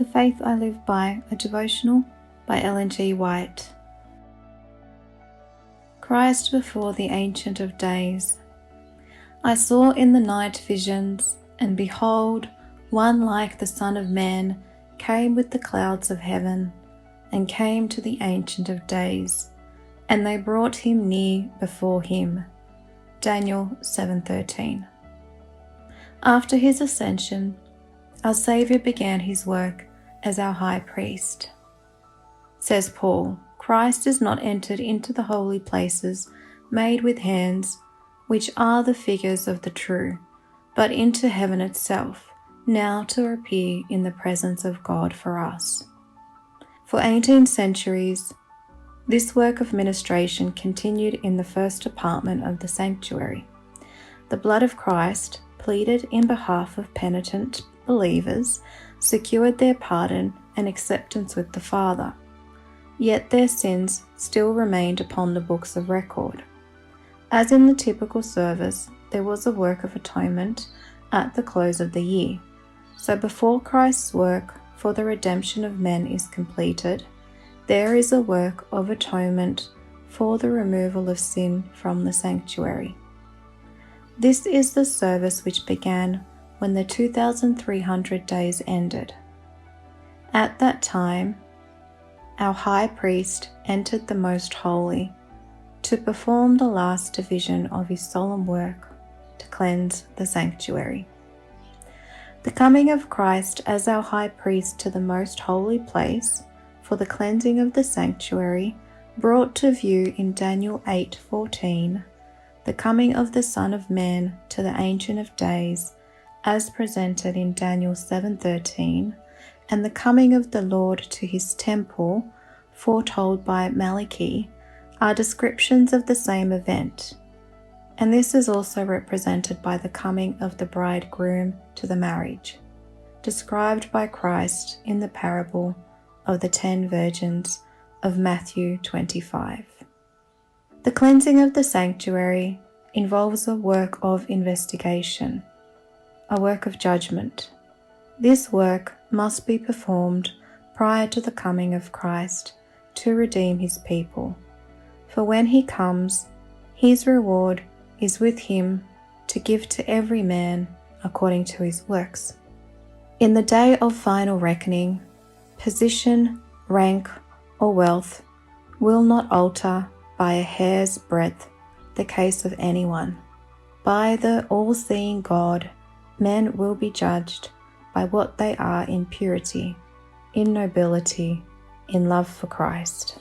The Faith I Live By, a devotional by Ellen G. White. Christ before the Ancient of Days. I saw in the night visions, and behold, one like the Son of Man came with the clouds of heaven, and came to the Ancient of Days, and they brought him near before him. Daniel 7:13. After his ascension, our Saviour began his work as our high priest. Says Paul, Christ is not entered into the holy places made with hands, which are the figures of the true, but into heaven itself, now to appear in the presence of God for us. For 18 centuries, this work of ministration continued in the first apartment of the sanctuary. The blood of Christ, pleaded in behalf of penitent believers, secured their pardon and acceptance with the Father. Yet their sins still remained upon the books of record. As in the typical service, there was a work of atonement at the close of the year. So before Christ's work for the redemption of men is completed, there is a work of atonement for the removal of sin from the sanctuary. This is the service which began when the 2,300 days ended. At that time, our high priest entered the most holy to perform the last division of his solemn work to cleanse the sanctuary. The coming of Christ as our high priest to the most holy place for the cleansing of the sanctuary brought to view in Daniel 8:14 the coming of the Son of Man to the Ancient of Days, as presented in Daniel 7:13, and the coming of the Lord to his temple, foretold by Malachi, are descriptions of the same event. And this is also represented by the coming of the bridegroom to the marriage, described by Christ in the parable of the 10 virgins of Matthew 25. The cleansing of the sanctuary involves a work of investigation, a work of judgment. This work must be performed prior to the coming of Christ to redeem his people. For when he comes, his reward is with him to give to every man according to his works. In the day of final reckoning, position, rank, or wealth will not alter by a hair's breadth the case of anyone. By the all-seeing God, men will be judged by what they are in purity, in nobility, in love for Christ.